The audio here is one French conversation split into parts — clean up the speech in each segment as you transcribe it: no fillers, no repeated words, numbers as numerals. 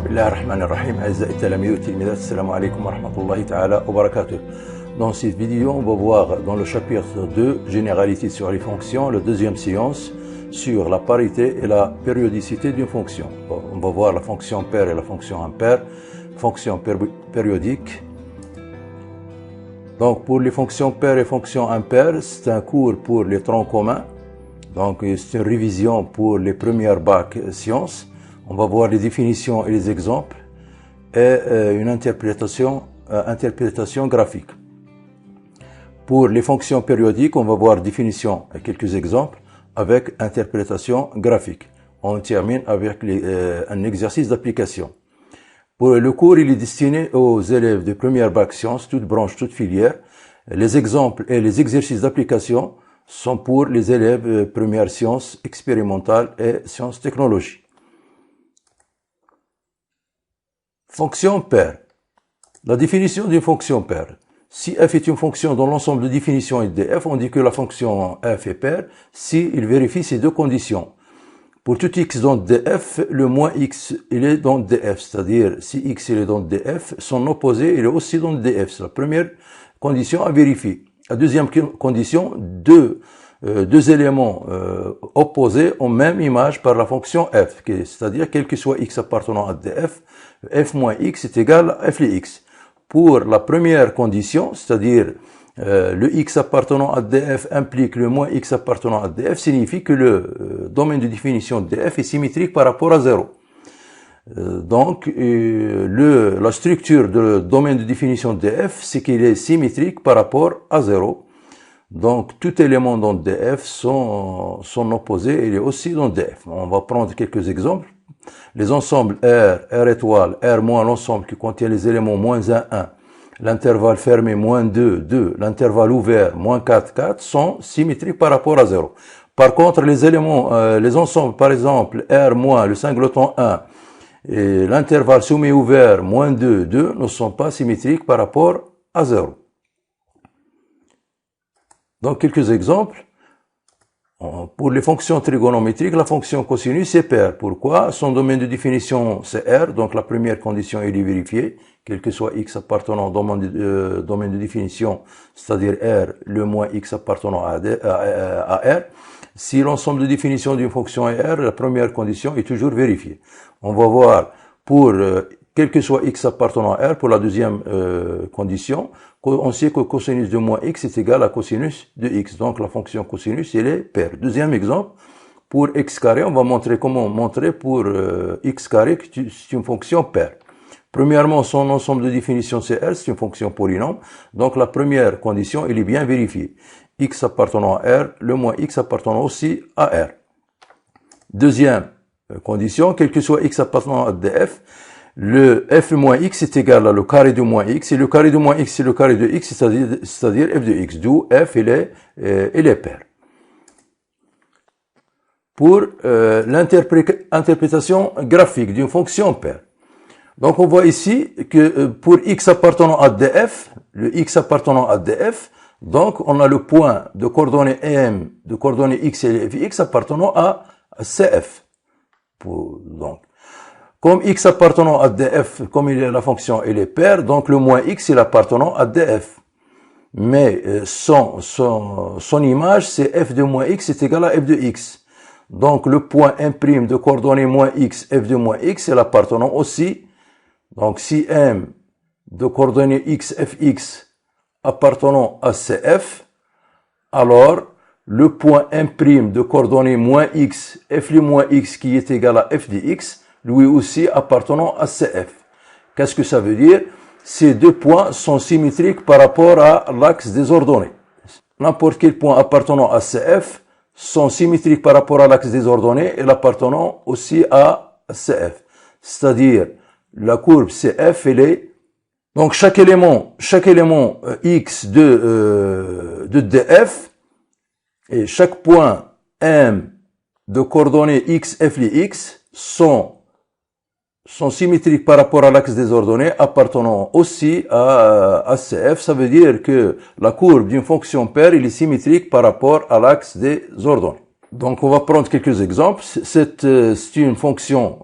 بسم الله الرحمن الرحيم. أعزائي التلاميذ والتلميذات, السلام عليكم ورحمة الله تعالى وبركاته. Dans cette vidéo, on va voir dans le chapitre 2, Généralité sur les fonctions, la deuxième séance sur la parité et la périodicité d'une fonction. On va voir la fonction paire et la fonction impaire, fonction périodique. Donc pour les fonctions paires et fonctions impaires, c'est un cours pour les troncs communs. Donc c'est une révision pour les premières bacs sciences. On va voir les définitions et les exemples et une interprétation graphique. Pour les fonctions périodiques, on va voir définition et quelques exemples avec interprétation graphique. On termine avec un exercice d'application. Pour le cours, il est destiné aux élèves de première bac sciences, toutes branches, toutes filières. Les exemples et les exercices d'application sont pour les élèves première sciences expérimentales et sciences technologies. Fonction paire. La définition d'une fonction paire. Si f est une fonction dont l'ensemble de définitions est df, on dit que la fonction f est paire si il vérifie ces deux conditions. Pour tout x dans df, le moins x il est dans df, c'est-à-dire si x il est dans df, son opposé il est aussi dans df. C'est la première condition à vérifier. La deuxième condition, deux éléments opposés ont même image par la fonction f, c'est-à-dire quel que soit x appartenant à df, f moins x est égal à f de x. Pour la première condition, c'est-à-dire le x appartenant à df implique le moins x appartenant à df, signifie que le domaine de définition de df est symétrique par rapport à 0. Donc, la structure du domaine de définition de df, c'est qu'il est symétrique par rapport à 0. Donc, tout élément dans df, son opposé, il est aussi dans df. On va prendre quelques exemples. Les ensembles R, R étoile, R moins l'ensemble qui contient les éléments moins 1, 1, l'intervalle fermé moins 2, 2, l'intervalle ouvert moins 4, 4 sont symétriques par rapport à 0. Par contre, les ensembles, par exemple, R moins le singleton 1 et l'intervalle semi-ouvert moins 2, 2 ne sont pas symétriques par rapport à 0. Donc, quelques exemples. Pour les fonctions trigonométriques, la fonction cosinus est paire. Pourquoi? Son domaine de définition, c'est R, donc la première condition est vérifiée, quel que soit x appartenant au domaine de définition, c'est-à-dire R, le moins x appartenant à R. Si l'ensemble de définition d'une fonction est R, la première condition est toujours vérifiée. On va voir pour quel que soit x appartenant à R, pour la deuxième condition, on sait que cosinus de moins x est égal à cosinus de x. Donc la fonction cosinus, elle est paire. Deuxième exemple, pour x carré, on va montrer comment montrer pour x carré que c'est une fonction paire. Premièrement, son ensemble de définition c'est R, c'est une fonction polynôme. Donc la première condition, elle est bien vérifiée. X appartenant à R, le moins x appartenant aussi à R. Deuxième condition, quel que soit x appartenant à df, le f moins x est égal à le carré de moins x, et le carré de moins x c'est le carré de x, c'est-à-dire f de x, d'où f il est paire. Pour l'interprétation graphique d'une fonction paire. Donc on voit ici que pour x appartenant à df, le x appartenant à df, donc on a le point de coordonnées m, de coordonnées x et fx appartenant à cf. Donc, comme x appartenant à df, comme il est la fonction, elle est paire, donc le moins x est appartenant à df. Mais son image, c'est f de moins x est égal à f de x. Donc le point imprime de coordonnées moins x, f de moins x, est appartenant aussi. Donc si m de coordonnées x, fx appartenant à cf, alors le point imprime de coordonnées moins x, f le moins x qui est égal à f de x, lui aussi appartenant à CF. Qu'est-ce que ça veut dire? Ces deux points sont symétriques par rapport à l'axe des ordonnées. N'importe quel point appartenant à CF sont symétriques par rapport à l'axe des ordonnées et l'appartenant aussi à CF. C'est-à-dire, la courbe CF, elle est, donc chaque élément x de df et chaque point m de coordonnées x, f, x sont symétriques par rapport à l'axe des ordonnées appartenant aussi à CF. Ça veut dire que la courbe d'une fonction paire, elle est symétrique par rapport à l'axe des ordonnées. Donc, on va prendre quelques exemples. C'est une fonction,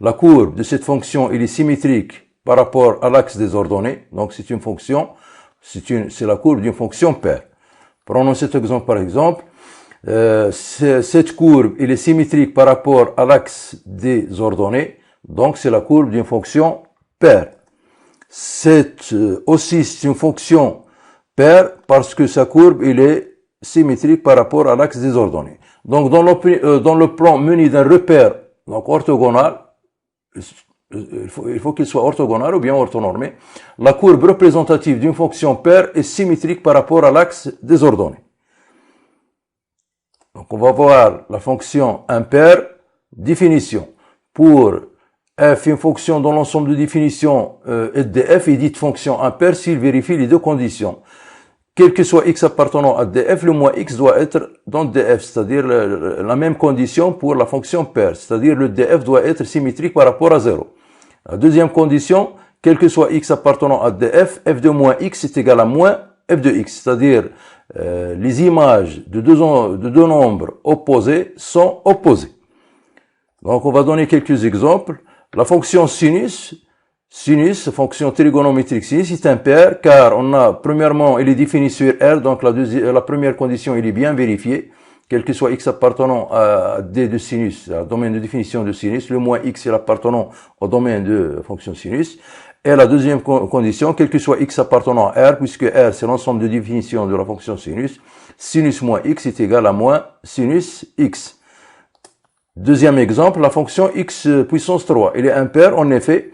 la courbe de cette fonction, elle est symétrique par rapport à l'axe des ordonnées. Donc, c'est une fonction, c'est la courbe d'une fonction paire. Prenons cet exemple par exemple. Cette courbe, elle est symétrique par rapport à l'axe des ordonnées. Donc, c'est la courbe d'une fonction paire. C'est aussi une fonction paire parce que sa courbe, elle est symétrique par rapport à l'axe des ordonnées. Donc, dans le plan muni d'un repère, donc orthogonal, il faut qu'il soit orthogonal ou bien orthonormé, la courbe représentative d'une fonction paire est symétrique par rapport à l'axe des ordonnées. Donc, on va voir la fonction impaire, définition. Pour f, une fonction dont l'ensemble de définitions est de f, est dite fonction impaire s'il vérifie les deux conditions. Quel que soit x appartenant à df, le moins x doit être dans df, c'est-à-dire la même condition pour la fonction paire, c'est-à-dire le df doit être symétrique par rapport à 0. La deuxième condition, quel que soit x appartenant à df, f de moins x est égal à moins f de x, c'est-à-dire les images de deux nombres opposés sont opposées. Donc on va donner quelques exemples. La fonction sinus, fonction trigonométrique sinus, c'est impair car on a, premièrement, elle est définie sur R, donc la première condition, elle est bien vérifiée. Quel que soit x appartenant à D de sinus, à domaine de définition de sinus, le moins x est appartenant au domaine de fonction sinus. Et la deuxième condition, quel que soit x appartenant à R, puisque R c'est l'ensemble de définition de la fonction sinus, sinus moins x est égal à moins sinus x. Deuxième exemple, la fonction x puissance 3. Elle est impaire, en effet.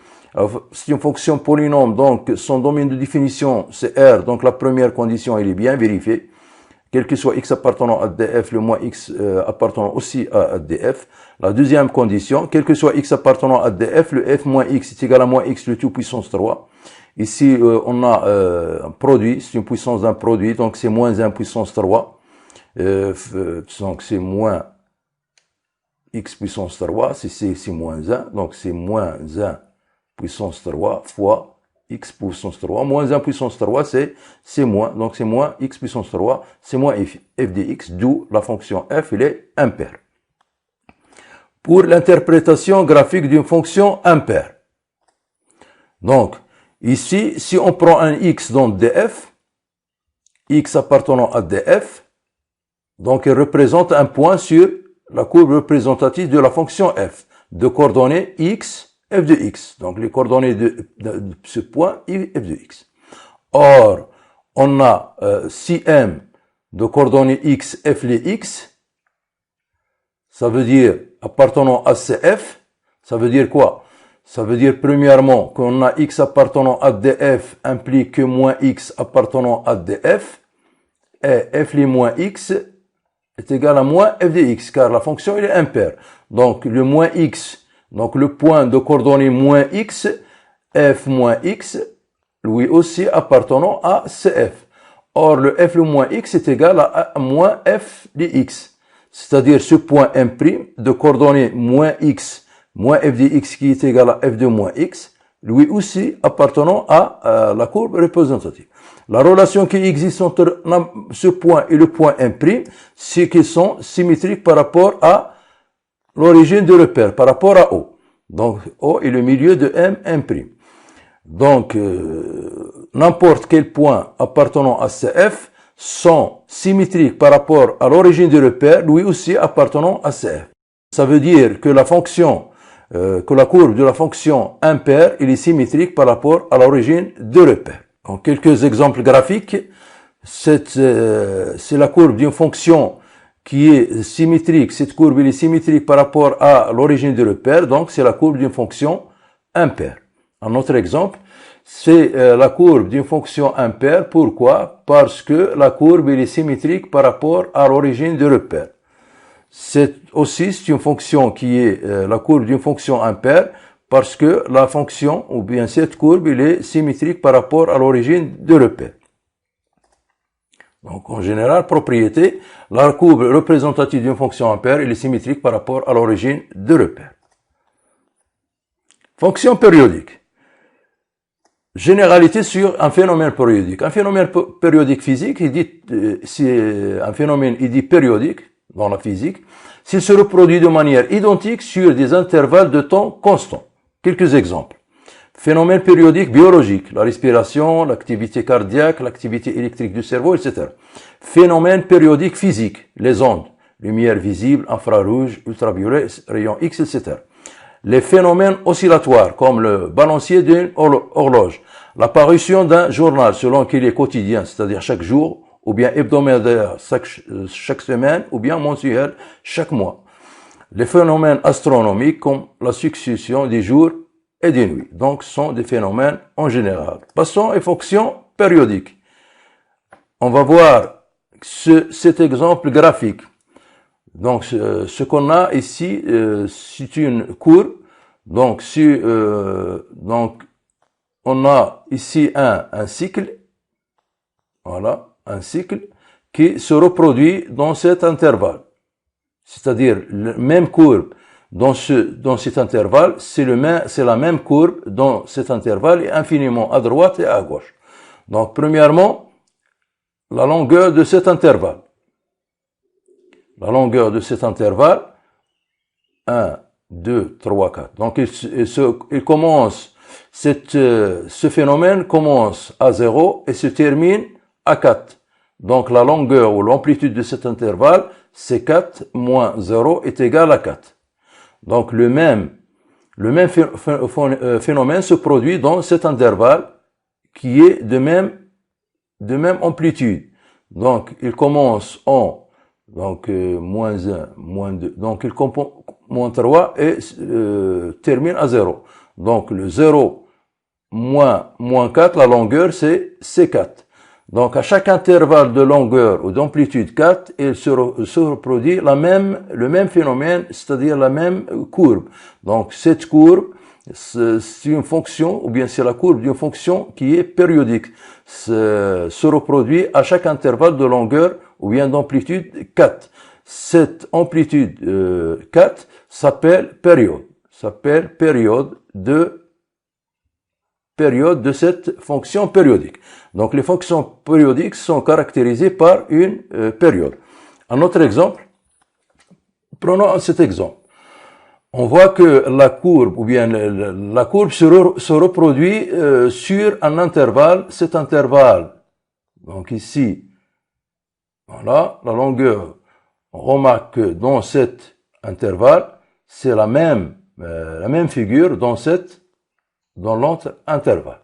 C'est une fonction polynôme, donc son domaine de définition c'est R, donc la première condition elle est bien vérifiée. Quel que soit x appartenant à df, le moins x appartenant aussi à df. La deuxième condition, quel que soit x appartenant à df, le f moins x est égal à moins x, le tout puissance 3. Ici, on a un produit, c'est une puissance d'un produit, donc c'est moins 1 puissance 3. Donc c'est moins x puissance 3, c'est moins 1, donc c'est moins 1 puissance 3 fois x puissance 3, moins 1 puissance 3, c'est moins, donc c'est moins x puissance 3, c'est moins f de x, d'où la fonction f, elle est impaire. Pour l'interprétation graphique d'une fonction impaire. Donc, ici, si on prend un x dans df, x appartenant à df, donc il représente un point sur la courbe représentative de la fonction f, de coordonnées x, f de x, donc les coordonnées de ce point, f de x. Or, on a si m de coordonnées x, f de x, ça veut dire appartenant à cf, ça veut dire quoi? Ça veut dire premièrement qu'on a x appartenant à df implique que moins x appartenant à df, et f les moins x est égal à moins f de x, car la fonction elle est impaire. Donc le moins x, donc le point de coordonnées moins x, f moins x, lui aussi appartenant à cf. Or le f le moins x est égal à moins f de x. C'est-à-dire ce point M' de coordonnées moins x, moins f de x qui est égal à f de moins x, lui aussi appartenant à la courbe représentative. La relation qui existe entre ce point et le point M', c'est qu'ils sont symétriques par rapport à l'origine de repère, par rapport à O. Donc O est le milieu de M'. Donc n'importe quel point appartenant à CF sont symétriques par rapport à l'origine du repère, lui aussi appartenant à CF. Ça veut dire que la fonction, que la courbe de la fonction impaire, il est symétrique par rapport à l'origine du repère. En quelques exemples graphiques, c'est la courbe d'une fonction qui est symétrique. Cette courbe elle est symétrique par rapport à l'origine du repère, donc c'est la courbe d'une fonction impaire. Un autre exemple, c'est la courbe d'une fonction impaire. Pourquoi? Parce que la courbe elle est symétrique par rapport à l'origine du repère. C'est une fonction qui est la courbe d'une fonction impaire parce que la fonction, ou bien cette courbe, elle est symétrique par rapport à l'origine du repère. Donc en général, propriété, la courbe représentative d'une fonction impaire elle est symétrique par rapport à l'origine du repère. Fonction périodique. Généralité sur un phénomène périodique. Un phénomène périodique physique, il dit, si un phénomène il dit périodique, dans la physique, s'il se reproduit de manière identique sur des intervalles de temps constants. Quelques exemples. Phénomènes périodiques biologiques, la respiration, l'activité cardiaque, l'activité électrique du cerveau, etc. Phénomènes périodiques physiques, les ondes, lumière visible, infrarouge, ultraviolet, rayons X, etc. Les phénomènes oscillatoires, comme le balancier d'une horloge, l'apparition d'un journal selon qu'il est quotidien, c'est-à-dire chaque jour, ou bien hebdomadaire chaque semaine, ou bien mensuel chaque mois. Les phénomènes astronomiques, comme la succession des jours et des nuits. Donc, ce sont des phénomènes en général. Passons aux fonctions périodiques. On va voir cet exemple graphique. Donc, ce qu'on a ici, c'est une courbe. Donc, donc, on a ici un cycle. Voilà, un cycle qui se reproduit dans cet intervalle. C'est-à-dire, la même courbe dans cet intervalle, c'est la même courbe dans cet intervalle et infiniment à droite et à gauche. Donc, premièrement, la longueur de cet intervalle. La longueur de cet intervalle, 1, 2, 3, 4. Donc, il commence, ce phénomène commence à 0 et se termine à 4. Donc, la longueur ou l'amplitude de cet intervalle, c'est 4 moins 0 est égal à 4. Donc, le même phénomène se produit dans cet intervalle qui est de même amplitude. Donc, il commence en moins 1, moins 2. Donc, il commence moins 3 et termine à 0. Donc, le 0 moins 4, la longueur, c'est C4. Donc, à chaque intervalle de longueur ou d'amplitude 4, il se reproduit le même phénomène, c'est-à-dire la même courbe. Donc, cette courbe, c'est une fonction, ou bien c'est la courbe d'une fonction qui est périodique. Se reproduit à chaque intervalle de longueur ou bien d'amplitude 4. Cette amplitude 4 s'appelle période. S'appelle période de cette fonction périodique. Donc, les fonctions périodiques sont caractérisées par une période. Un autre exemple, prenons cet exemple. On voit que la courbe, ou bien la courbe se reproduit sur un intervalle. Cet intervalle, donc ici, voilà, la longueur. On remarque que dans cet intervalle, c'est la même figure dans l'autre intervalle.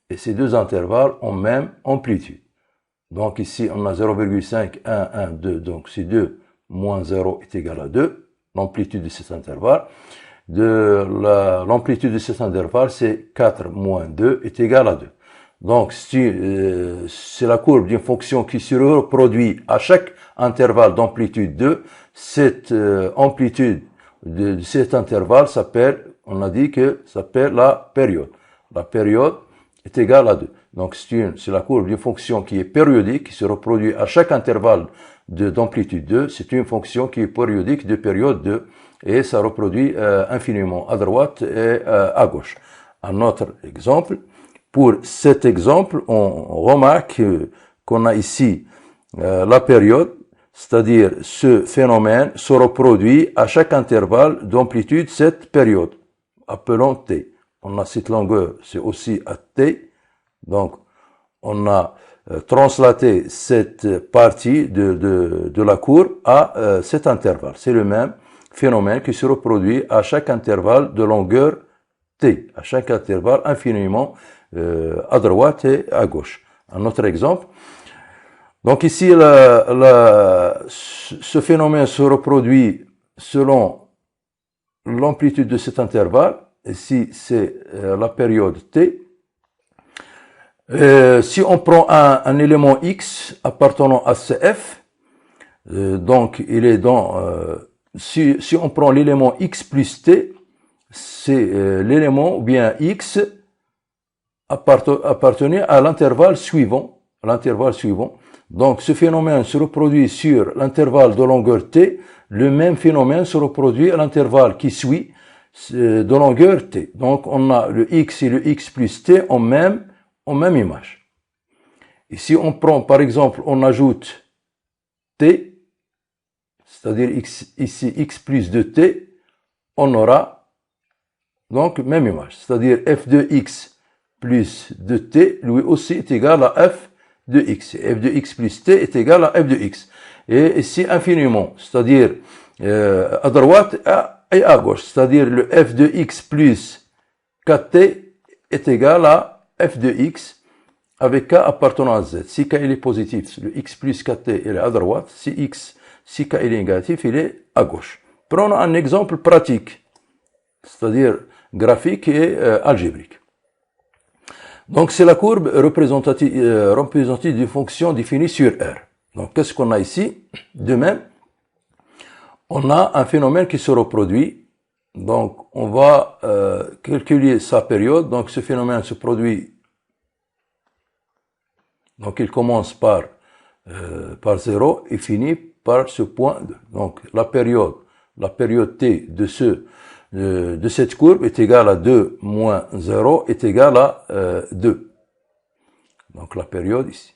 Et ces deux intervalles ont même amplitude. Donc ici, on a 0,5, 1, 1, 2. Donc c'est 2 moins 0 est égal à 2. L'amplitude de cet intervalle. L'amplitude de cet intervalle, c'est 4 moins 2 est égal à 2. Donc, c'est la courbe d'une fonction qui se reproduit à chaque intervalle d'amplitude 2. Cette amplitude de cet intervalle on a dit que s'appelle la période. La période est égale à 2. Donc, c'est la courbe d'une fonction qui est périodique, qui se reproduit à chaque intervalle d'amplitude 2. C'est une fonction qui est périodique de période 2 et ça reproduit infiniment à droite et à gauche. Un autre exemple. Pour cet exemple, on remarque qu'on a ici la période, c'est-à-dire ce phénomène se reproduit à chaque intervalle d'amplitude cette période, appelons T. On a cette longueur, c'est aussi à T. Donc, on a translaté cette partie de la courbe à cet intervalle. C'est le même phénomène qui se reproduit à chaque intervalle de longueur T, à chaque intervalle infiniment à droite et à gauche. Un autre exemple. Donc ici, ce phénomène se reproduit selon l'amplitude de cet intervalle. Ici, c'est la période T. Si on prend un élément X appartenant à CF, donc il est si on prend l'élément X plus T, c'est l'élément ou bien X appartenait à l'intervalle suivant. Donc, ce phénomène se reproduit sur l'intervalle de longueur T. Le même phénomène se reproduit à l'intervalle qui suit de longueur T. Donc, on a le X et le X plus T en même image. Et si on prend, par exemple, on ajoute T, c'est-à-dire ici x plus 2t, on aura donc même image, c'est-à-dire f de x plus 2t, lui aussi est égal à f de x. F de x plus t est égal à f de x. Et ici infiniment, c'est-à-dire à droite et à gauche, c'est-à-dire le f de x plus 4t est égal à f de x avec k appartenant à z. Si k il est positif, le x plus 4t il est à droite. Si k il est négatif, il est à gauche. Prenons un exemple pratique, c'est-à-dire graphique et algébrique. Donc c'est la courbe représentative d'une fonction définie sur R. Donc qu'est-ce qu'on a ici? De même, on a un phénomène qui se reproduit. Donc on va calculer sa période. Donc ce phénomène se produit. Donc il commence par 0 et finit par ce point 2. Donc la période t de cette courbe est égale à 2 moins 0 est égale à 2. Donc la période ici.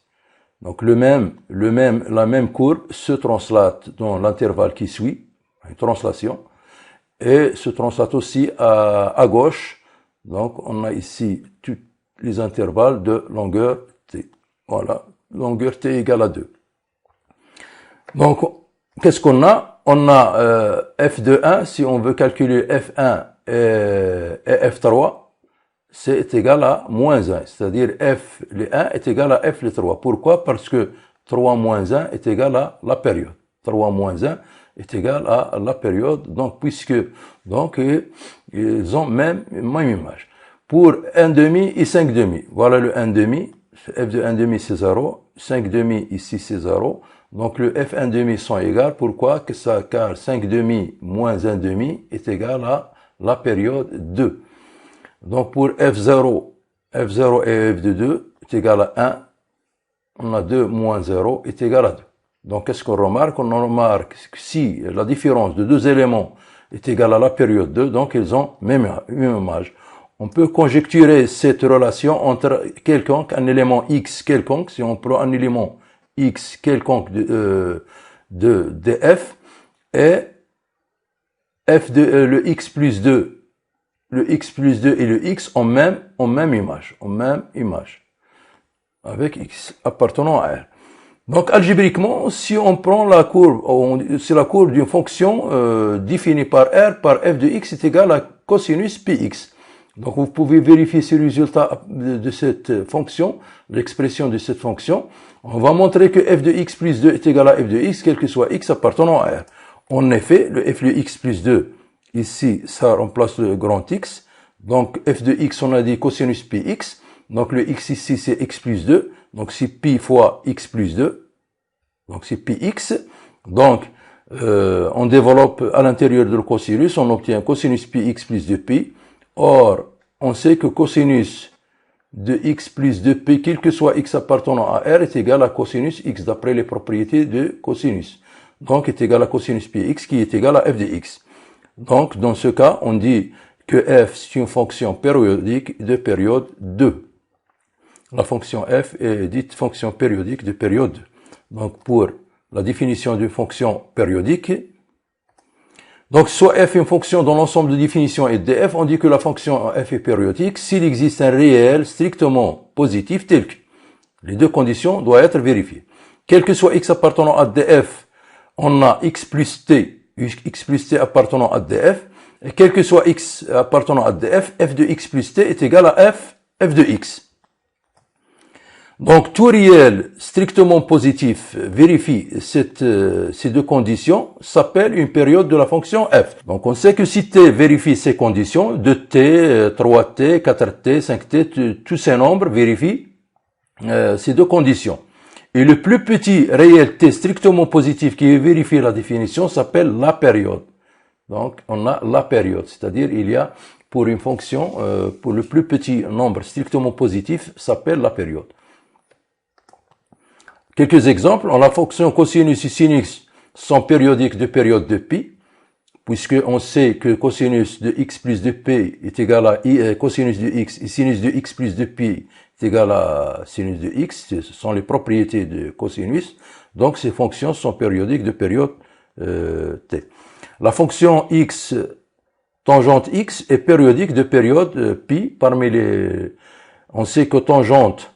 Donc la même courbe se translate dans l'intervalle qui suit, une translation, et se translate aussi à gauche. Donc on a ici tous les intervalles de longueur t. Voilà, longueur t égale à 2. Donc qu'est-ce qu'on a? On a f de 1, si on veut calculer f1 et f3, c'est égal à moins 1, c'est-à-dire f le 1 est égal à f le 3. Pourquoi? Parce que 3 moins 1 est égal à la période. 3 moins 1 est égal à la période, donc puisque donc ils ont même image. Pour 1 demi et 5 demi, voilà le 1 demi, f de 1 demi c'est 0, 5 demi ici c'est 0. Donc le f1 demi sont égales. Pourquoi? Car 5 demi moins 1 demi est égal à la période 2. Donc pour f0 et f de 2 est égal à 1. On a 2 moins 0 est égal à 2. Donc qu'est-ce qu'on remarque? On remarque que si la différence de deux éléments est égale à la période 2, donc ils ont même image. On peut conjecturer cette relation entre un élément x quelconque, si on prend un élément x quelconque de f et f de le x plus 2 et le x ont même image avec x appartenant à R. Donc algébriquement, si on prend la courbe, c'est la courbe d'une fonction définie par R par f de x est égal à cosinus px. Donc vous pouvez vérifier ce résultat de cette fonction, l'expression de cette fonction. On va montrer que f de x plus 2 est égal à f de x, quel que soit x appartenant à R. En effet, le f de x plus 2, ici, ça remplace le grand X. Donc f de x, on a dit cosinus px. Donc le x ici, c'est x plus 2. Donc c'est pi fois x plus 2. Donc c'est px. Donc on développe à l'intérieur de le cosinus, on obtient cosinus px plus 2pi. Or, on sait que cosinus de x plus 2p, quel que soit x appartenant à R, est égal à cosinus x, d'après les propriétés de cosinus. Donc, est égal à cosinus px, qui est égal à f de x. Donc, dans ce cas, on dit que f, c'est une fonction périodique de période 2. La fonction f est dite fonction périodique de période 2. Donc, pour la définition d'une fonction périodique, donc, soit f est une fonction dont l'ensemble de définition est df, on dit que la fonction f est périodique s'il existe un réel strictement positif tel que. Les deux conditions doivent être vérifiées. Quel que soit x appartenant à df, on a x plus t appartenant à df, et quel que soit x appartenant à df, f de x plus t est égal à f de x. Donc, tout réel strictement positif vérifie ces deux conditions, s'appelle une période de la fonction f. Donc, on sait que si t vérifie ces conditions, 2t, 3t, 4t, 5t, tous ces nombres vérifient ces deux conditions. Et le plus petit réel t strictement positif qui vérifie la définition s'appelle la période. Donc, on a la période, c'est-à-dire il y a pour une fonction, pour le plus petit nombre strictement positif, s'appelle la période. Quelques exemples. La fonction cosinus et sinus sont périodiques de période de pi, puisque on sait que cosinus de x plus de p est égal à cosinus de x et sinus de x plus de pi est égal à sinus de x. Ce sont les propriétés de cosinus. Donc, ces fonctions sont périodiques de période t. La fonction x tangente x est périodique de période pi parmi les... On sait que tangente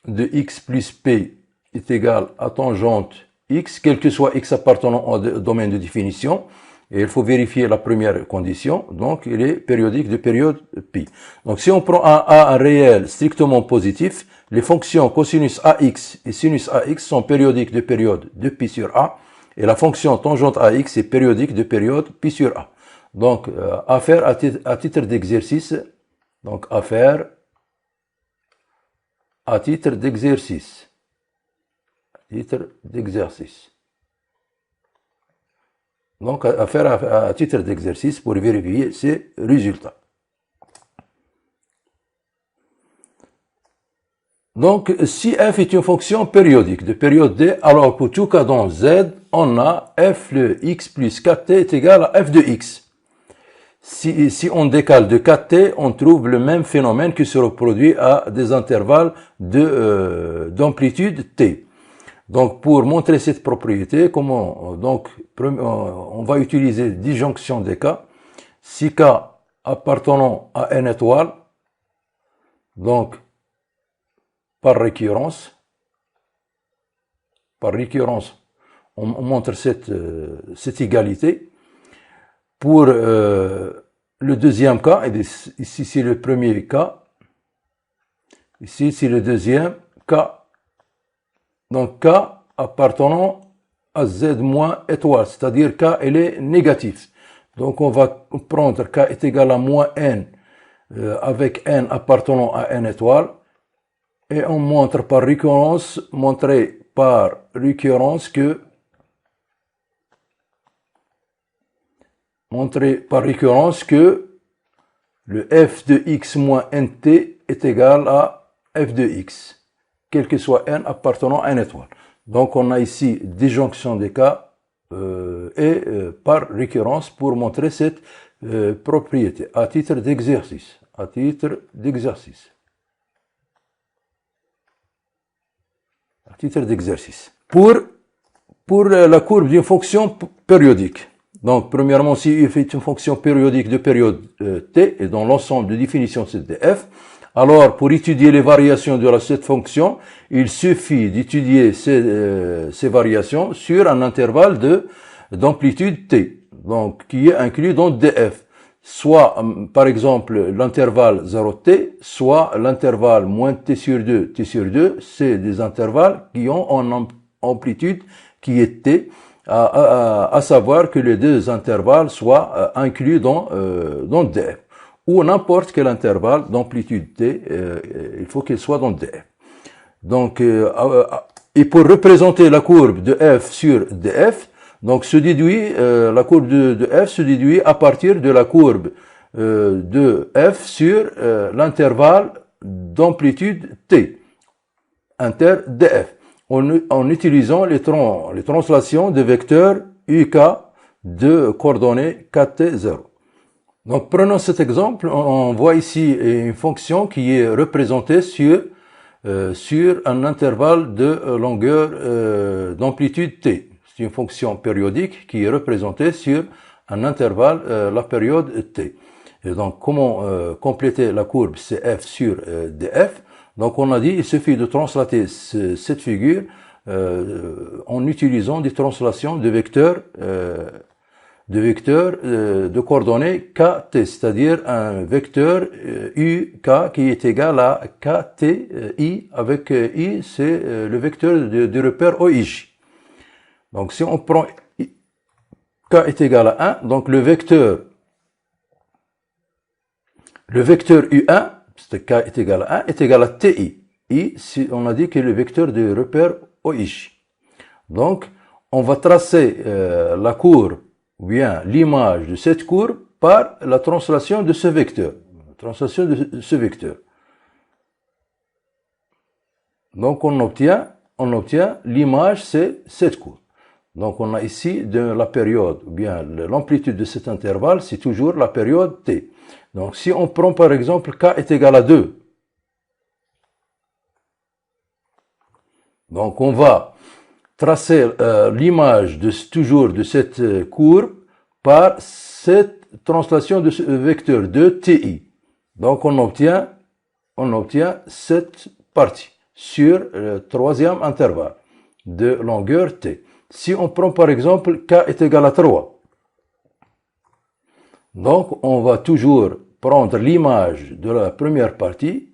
de x plus p est égale à tangente x, quel que soit x appartenant au domaine de définition. Et il faut vérifier la première condition. Donc, il est périodique de période pi. Donc, si on prend un a réel strictement positif, les fonctions cosinus ax et sinus ax sont périodiques de période de pi sur a. Et la fonction tangente ax est périodique de période pi sur a. Donc, à faire à titre d'exercice. Donc, à faire à titre d'exercice. Titre d'exercice. Donc, à faire à titre d'exercice pour vérifier ces résultats. Donc, si f est une fonction périodique de période d, alors pour tout cas dans z, on a f de x plus 4t est égal à f de x. Si on décale de 4t, on trouve le même phénomène qui se reproduit à des intervalles d'amplitude t. Donc, pour montrer cette propriété, on va utiliser disjonction des cas. Si k appartenant à n étoile, donc, par récurrence, on montre cette égalité. Pour le deuxième cas, et ici c'est le premier cas, ici c'est le deuxième cas. Donc k appartenant à z moins étoile, c'est-à-dire k elle est négative. Donc on va prendre k est égal à moins n avec n appartenant à n étoile et on montre par récurrence, que le f de x moins nt est égal à f de x, quel que soit n appartenant à n étoile. Donc on a ici disjonction des cas par récurrence pour montrer cette propriété à titre d'exercice. Pour la courbe d'une fonction périodique. Donc, premièrement, si f est une fonction périodique de période t, et dans l'ensemble de définition c'est de f, alors pour étudier les variations de cette fonction, il suffit d'étudier ces variations sur un intervalle d'amplitude t, donc qui est inclus dans df. Soit, par exemple, l'intervalle 0t, soit l'intervalle moins t sur 2, c'est des intervalles qui ont une amplitude qui est t, à savoir que les deux intervalles soient inclus dans df. Ou n'importe quel intervalle d'amplitude t, il faut qu'il soit dans df. Donc, et pour représenter la courbe de f sur df, donc la courbe de f se déduit à partir de la courbe de f sur l'intervalle d'amplitude t, inter df, en utilisant les translations de vecteurs uk de coordonnées 4t0. Donc prenons cet exemple, on voit ici une fonction qui est représentée sur un intervalle de longueur d'amplitude t. C'est une fonction périodique qui est représentée sur un intervalle, la période t. Et donc, comment compléter la courbe CF sur df? Donc, on a dit, il suffit de translater cette figure en utilisant des translations de vecteurs de coordonnées kt, c'est-à-dire un vecteur uk qui est égal à kti, avec i, c'est le vecteur de repère OIJ. Donc, si on prend k est égal à 1, donc le vecteur U1, c'est k est égal à 1, est égal à ti. I, si on a dit que le vecteur de repère OIJ. Donc, on va tracer la courbe, ou bien l'image de cette courbe, par la translation de ce vecteur. Donc, on obtient l'image, c'est cette courbe. Donc, on a ici de la période, ou bien l'amplitude de cet intervalle, c'est toujours la période t. Donc, si on prend par exemple k est égal à 2, donc on va tracer l'image toujours de cette courbe par cette translation de ce vecteur de TI. Donc on obtient cette partie sur le troisième intervalle de longueur T. Si on prend par exemple K est égal à 3, donc on va toujours prendre l'image de la première partie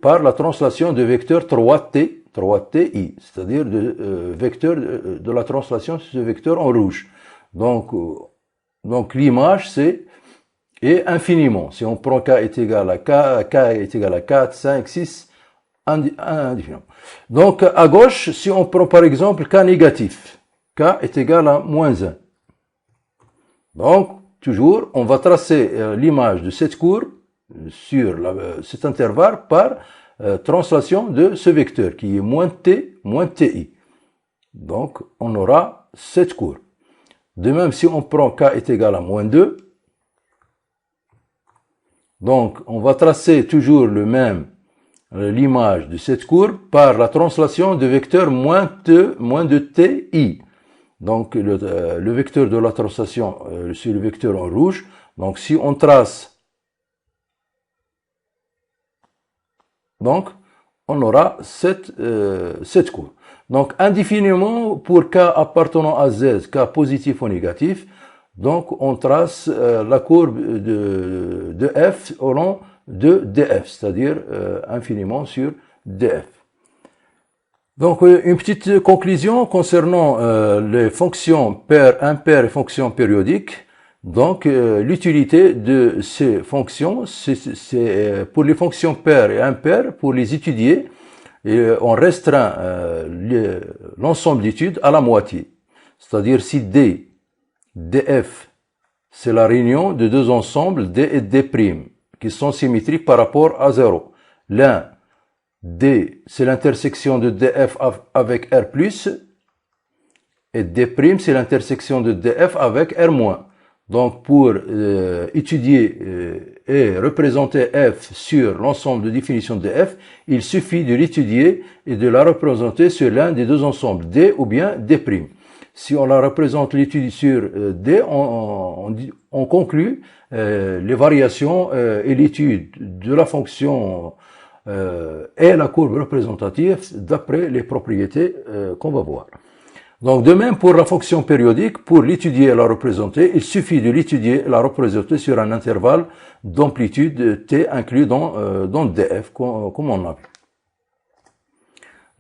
par la translation de vecteur 3TI, c'est-à-dire de vecteur de la translation de ce vecteur en rouge. Donc l'image est infiniment. Si on prend K est égal à K est égal à 4, 5, 6, indéfiniment. Donc à gauche, si on prend par exemple K négatif, K est égal à moins 1. Donc toujours, on va tracer l'image de cette courbe sur cet intervalle par translation de ce vecteur qui est moins T, moins TI. Donc, on aura cette courbe. De même, si on prend K est égal à moins 2, donc on va tracer toujours l'image de cette courbe par la translation de vecteur moins de TI. Donc, le vecteur de la translation, c'est le vecteur en rouge. Donc, si on trace, donc, on aura cette courbe. Donc, indéfiniment, pour K appartenant à Z, K positif ou négatif, donc, on trace la courbe de F au long de DF, c'est-à-dire infiniment sur DF. Donc, une petite conclusion concernant les fonctions paires, impaires et fonctions périodiques. Donc, l'utilité de ces fonctions, c'est pour les fonctions paires et impaires, pour les étudier, et on restreint l'ensemble d'études à la moitié. C'est-à-dire si DF, c'est la réunion de deux ensembles D et D', qui sont symétriques par rapport à 0. L'un, D, c'est l'intersection de DF avec R+, et D', c'est l'intersection de DF avec R-. Donc, pour étudier et représenter F sur l'ensemble de définition de F, il suffit de l'étudier et de la représenter sur l'un des deux ensembles, D ou bien D'. Si on la représente l'étude sur D, on conclut les variations et l'étude de la fonction et la courbe représentative d'après les propriétés qu'on va voir. Donc, de même pour la fonction périodique, pour l'étudier et la représenter, il suffit de l'étudier et la représenter sur un intervalle d'amplitude T inclus dans DF, comme on a vu.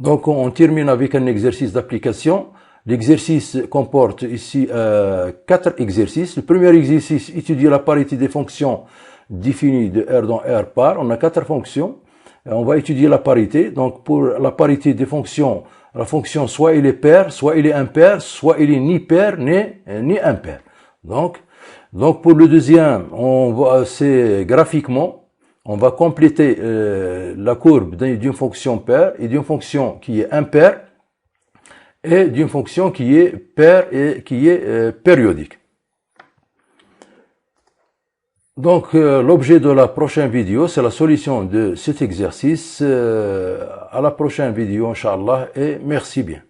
Donc, on termine avec un exercice d'application. L'exercice comporte ici 4 exercices. Le premier exercice, étudier la parité des fonctions définies de R dans R par. On a 4 fonctions. On va étudier la parité. Donc, pour la parité des fonctions, la fonction soit il est paire, soit il est impair, soit il est ni paire ni impair. Donc pour le deuxième, c'est graphiquement, on va compléter la courbe d'une fonction paire et d'une fonction qui est impaire et d'une fonction qui est paire et qui est périodique. Donc, l'objet de la prochaine vidéo, c'est la solution de cet exercice. À la prochaine vidéo, Inch'Allah, et merci bien.